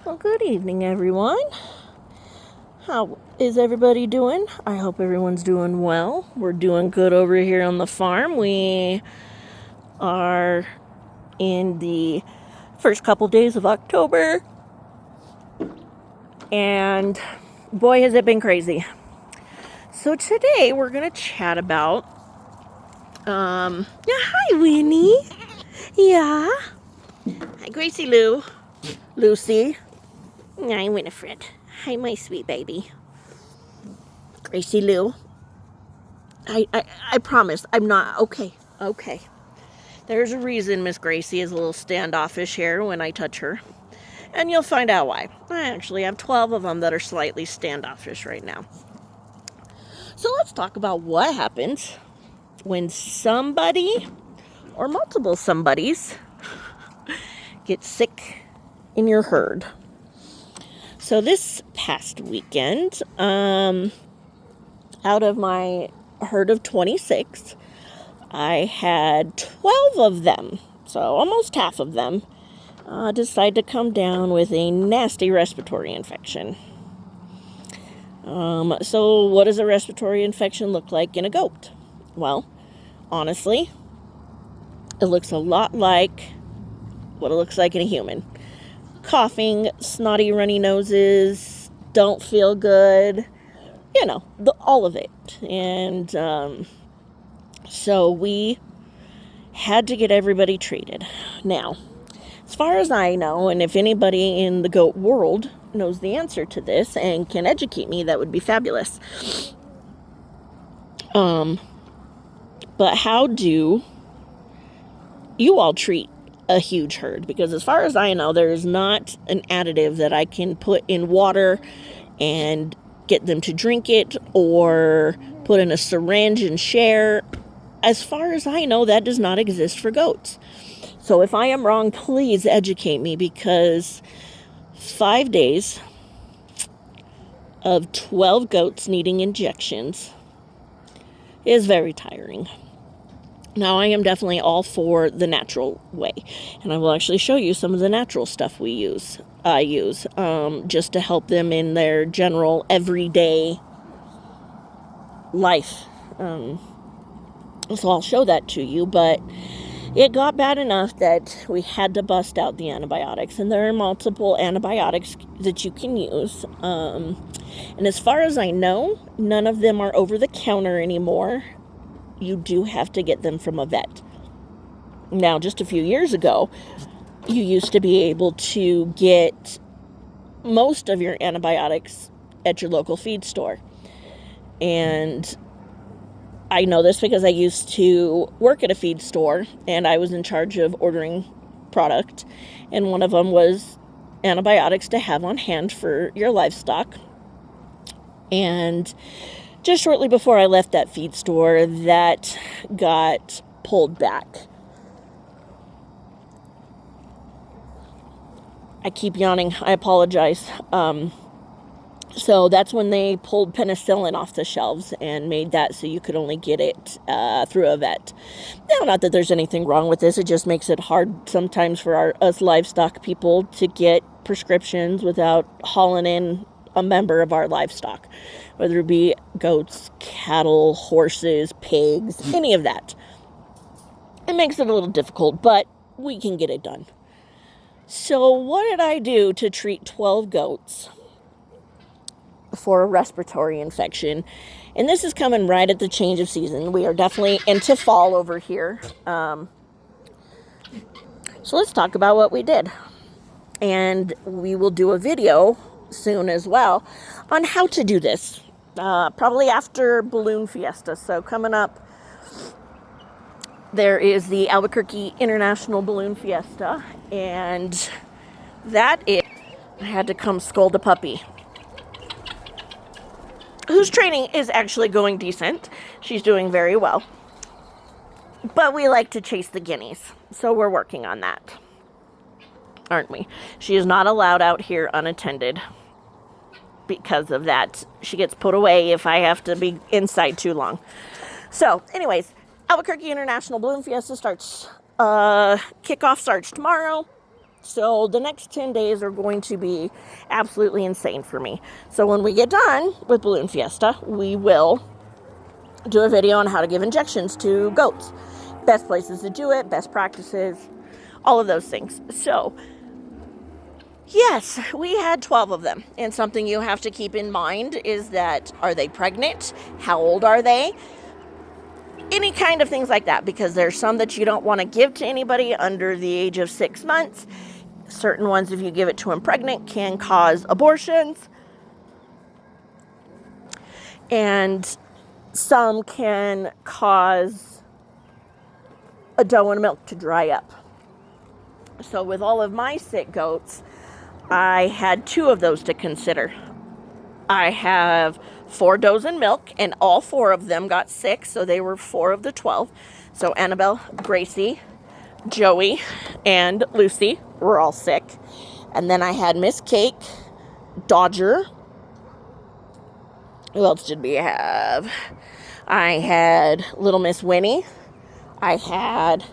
Well, good evening, everyone. How is everybody doing? I hope everyone's doing well. We're doing good over here on the farm. We are in the first couple days of October, and boy, has it been crazy. So today we're going to chat about, hi, Winnie. Yeah. Hi, Gracie Lou. Lucy. Hi, Winifred. Hi, my sweet baby. Gracie Lou. I promise I'm not okay. Okay. There's a reason Miss Gracie is a little standoffish here when I touch her. And you'll find out why. I actually have 12 of them that are slightly standoffish right now. So let's talk about what happens when somebody or multiple somebodies get sick in your herd. So this past weekend, out of my herd of 26, I had 12 of them, so almost half of them, decide to come down with a nasty respiratory infection. So what does a respiratory infection look like in a goat? Well, honestly, it looks a lot like what it looks like in a human. Coughing, snotty, runny noses, don't feel good, all of it. And so we had to get everybody treated. Now, as far as I know, and if anybody in the goat world knows the answer to this and can educate me, that would be fabulous. But how do you all treat a huge herd? Because as far as I know, there is not an additive that I can put in water and get them to drink it or put in a syringe and share. As far as I know, that does not exist for goats. So if I am wrong, please educate me, because 5 days of 12 goats needing injections is very tiring. Now, I am definitely all for the natural way, and I will actually show you some of the natural stuff I use, just to help them in their general everyday life. So I'll show that to you, but it got bad enough that we had to bust out the antibiotics, and there are multiple antibiotics that you can use. And as far as I know, none of them are over the counter anymore. You do have to get them from a vet. Now, just a few years ago, you used to be able to get most of your antibiotics at your local feed store. And I know this because I used to work at a feed store, and I was in charge of ordering product, and one of them was antibiotics to have on hand for your livestock. And just shortly before I left that feed store, that got pulled back. I keep yawning. I apologize. So that's when they pulled penicillin off the shelves and made that so you could only get it through a vet. Now, not that there's anything wrong with this. It just makes it hard sometimes for us livestock people to get prescriptions without hauling in a member of our livestock, whether it be goats, cattle, horses, pigs, any of that. It makes it a little difficult, but we can get it done. So what did I do to treat 12 goats for a respiratory infection? And this is coming right at the change of season. We are definitely into fall over here. So let's talk about what we did. And we will do a video soon as well on how to do this. Probably after Balloon Fiesta. So coming up, there is the Albuquerque International Balloon Fiesta. And that is, I had to come scold a puppy, whose training is actually going decent. She's doing very well. But we like to chase the guineas, so we're working on that, aren't we? She is not allowed out here unattended because of that. She gets put away if I have to be inside too long. So, anyways, Albuquerque International Balloon Fiesta starts, kickoff starts tomorrow. So the next 10 days are going to be absolutely insane for me. So when we get done with Balloon Fiesta, we will do a video on how to give injections to goats. Best places to do it, best practices, all of those things. So, yes, we had 12 of them. And something you have to keep in mind is that, are they pregnant? How old are they? Any kind of things like that, because there's some that you don't want to give to anybody under the age of 6 months. Certain ones, if you give it to them pregnant, can cause abortions. And some can cause a doe and milk to dry up. So with all of my sick goats, I had 2 of those to consider. I have 4 does and milk, and all 4 of them got sick, so they were 4 of the 12. So Annabelle, Gracie, Joey, and Lucy were all sick. And then I had Miss Cake, Dodger. Who else did we have? I had Little Miss Winnie. I had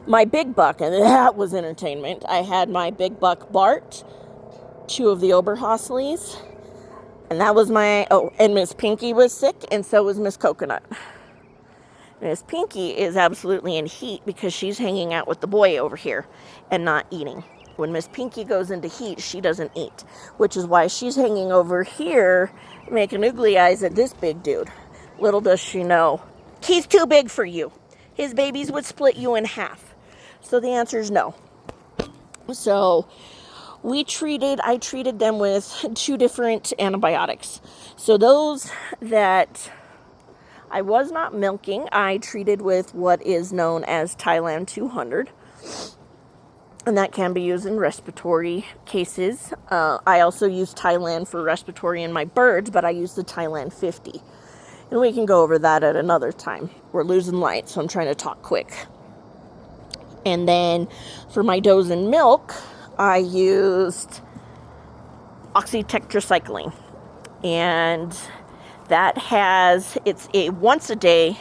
my big buck, and that was entertainment. I had my big buck Bart, 2 of the Oberhasleys, and that was and Miss Pinky was sick, and so was Miss Coconut. Miss Pinky is absolutely in heat because she's hanging out with the boy over here and not eating. When Miss Pinky goes into heat, she doesn't eat, which is why she's hanging over here making oogly eyes at this big dude. Little does she know, he's too big for you. His babies would split you in half. So the answer is no. So I treated them with 2 different antibiotics. So those that I was not milking, I treated with what is known as Tylan 200. And that can be used in respiratory cases. I also use Tylan for respiratory in my birds, but I use the Tylan 50. And we can go over that at another time. We're losing light, so I'm trying to talk quick. And then for my does and milk, I used oxytetracycline. And it's a once a day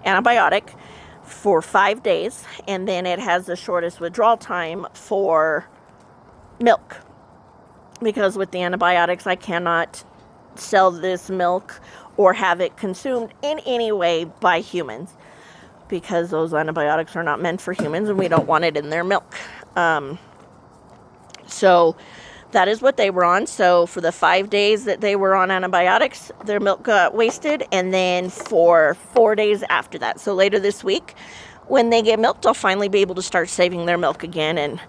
antibiotic for 5 days. And then it has the shortest withdrawal time for milk. Because with the antibiotics, I cannot sell this milk or have it consumed in any way by humans, because those antibiotics are not meant for humans and we don't want it in their milk. So that is what they were on. So for the 5 days that they were on antibiotics, their milk got wasted. And then for 4 days after that, so later this week, when they get milked, I'll finally be able to start saving their milk again and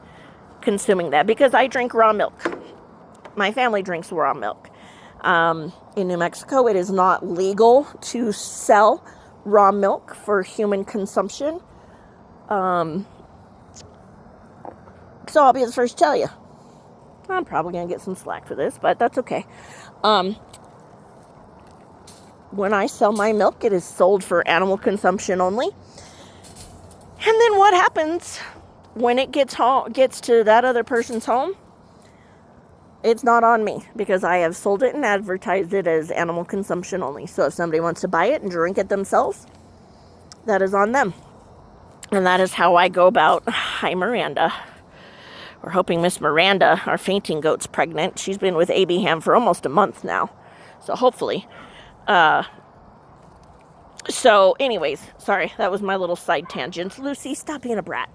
consuming that, because I drink raw milk. My family drinks raw milk. In New Mexico, it is not legal to sell raw milk for human consumption. So I'll be the first to tell you. I'm probably going to get some slack for this, but that's okay. When I sell my milk, it is sold for animal consumption only. And then what happens when it gets to that other person's home? It's not on me, because I have sold it and advertised it as animal consumption only. So if somebody wants to buy it and drink it themselves, that is on them. And that is how I go about. Hi, Miranda. We're hoping Miss Miranda, our fainting goat's pregnant. She's been with A.B. Ham for almost a month now. So hopefully. So anyways, sorry, that was my little side tangent. Lucy, stop being a brat.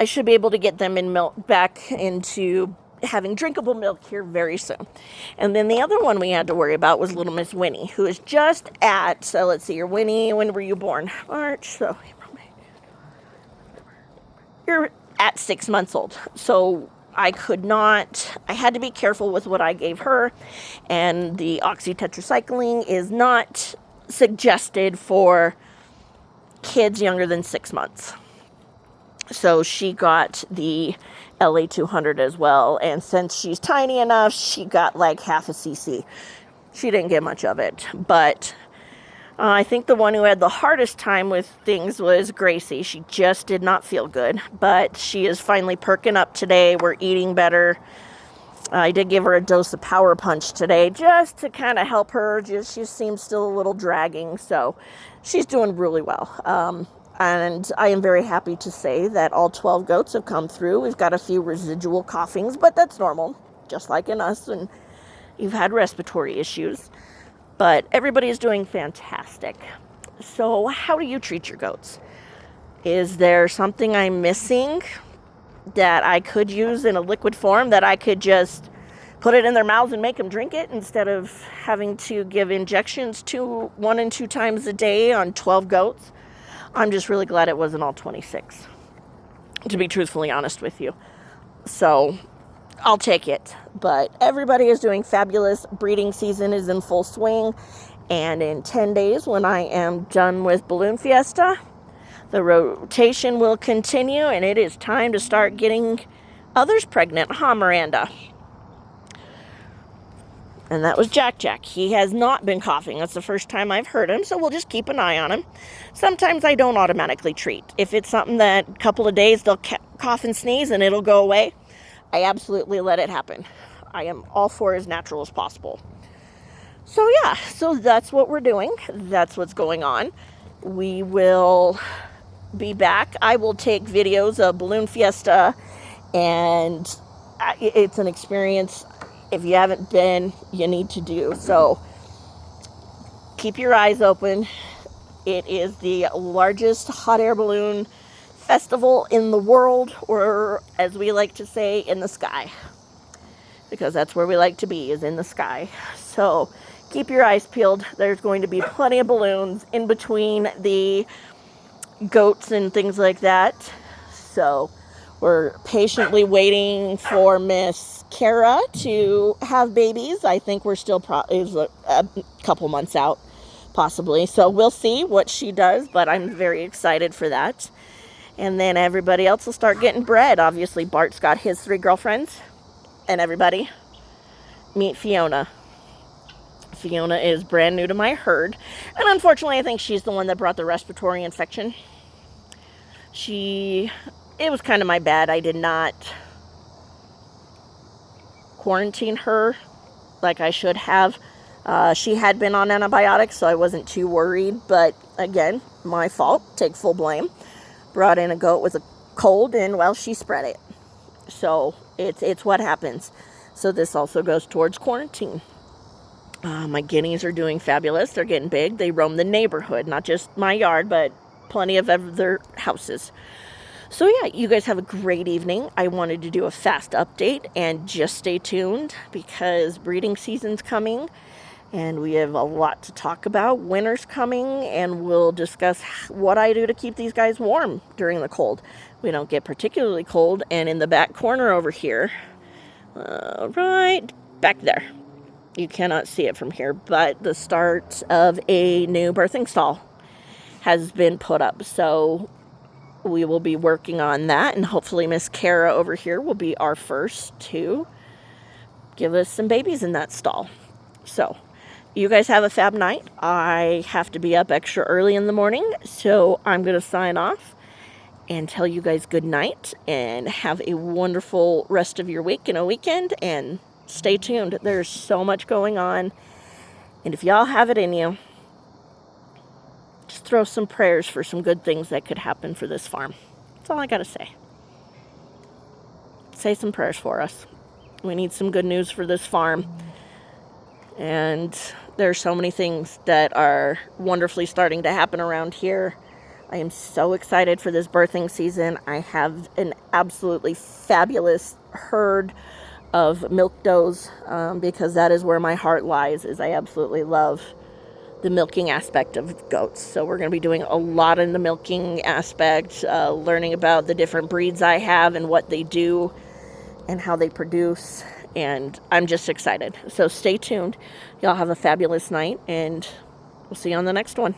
I should be able to get them back into having drinkable milk here very soon. And then the other one we had to worry about was Little Miss Winnie, who is just at, so let's see, Winnie, when were you born? March, so you're at 6 months old. So I had to be careful with what I gave her, and the oxytetracycline is not suggested for kids younger than 6 months. So she got the LA 200 as well, and since she's tiny enough, she got like half a cc. She didn't get much of it, but I think the one who had the hardest time with things was Gracie. She just did not feel good, but she is finally perking up today. We're eating better. I did give her a dose of Power Punch today just to kind of help her. She seems still a little dragging, so she's doing really well. And I am very happy to say that all 12 goats have come through. We've got a few residual coughings, but that's normal, just like in us, and you've had respiratory issues. But everybody is doing fantastic. So how do you treat your goats? Is there something I'm missing that I could use in a liquid form, that I could just put it in their mouths and make them drink it instead of having to give injections 1 and 2 times a day on 12 goats? I'm just really glad it wasn't all 26, to be truthfully honest with you. So I'll take it. But everybody is doing fabulous. Breeding season is in full swing. And in 10 days, when I am done with Balloon Fiesta, the rotation will continue, and it is time to start getting others pregnant. Huh, Miranda? And that was Jack Jack. He has not been coughing. That's the first time I've heard him, so we'll just keep an eye on him. Sometimes I don't automatically treat. If it's something that a couple of days they'll cough and sneeze and it'll go away, I absolutely let it happen. I am all for as natural as possible. So yeah, so that's what we're doing. That's what's going on. We will be back. I will take videos of Balloon Fiesta, and it's an experience. If you haven't been, you need to do. So keep your eyes open. It is the largest hot air balloon festival in the world, or as we like to say, in the sky. Because that's where we like to be, is in the sky. So keep your eyes peeled. There's going to be plenty of balloons in between the goats and things like that. So we're patiently waiting for Miss Kara to have babies. I think we're still a couple months out, possibly. So we'll see what she does, but I'm very excited for that. And then everybody else will start getting bred. Obviously, Bart's got his 3 girlfriends. And everybody, meet Fiona. Fiona is brand new to my herd. And unfortunately, I think she's the one that brought the respiratory infection. It was kind of my bad. I did not quarantine her like I should have. She had been on antibiotics, so I wasn't too worried. But again, my fault. Take full blame. Brought in a goat with a cold, and well, she spread it. So it's what happens. So this also goes towards quarantine. My guineas are doing fabulous. They're getting big. They roam the neighborhood, not just my yard, but plenty of other houses. So yeah, you guys have a great evening. I wanted to do a fast update, and just stay tuned because breeding season's coming and we have a lot to talk about. Winter's coming, and we'll discuss what I do to keep these guys warm during the cold. We don't get particularly cold. And in the back corner over here, right back there, you cannot see it from here, but the start of a new birthing stall has been put up. So we will be working on that, and hopefully Miss Kara over here will be our first to give us some babies in that stall. So you guys have a fab night. I have to be up extra early in the morning, so I'm going to sign off and tell you guys good night, and have a wonderful rest of your week and a weekend, and stay tuned. There's so much going on, and if y'all have it in you, just throw some prayers for some good things that could happen for this farm. That's all I got to say. Say some prayers for us. We need some good news for this farm. And there's so many things that are wonderfully starting to happen around here. I am so excited for this birthing season. I have an absolutely fabulous herd of milk does, because that is where my heart lies, is I absolutely love the milking aspect of goats. So we're going to be doing a lot in the milking aspect, learning about the different breeds I have and what they do and how they produce. And I'm just excited. So stay tuned. Y'all have a fabulous night, and we'll see you on the next one.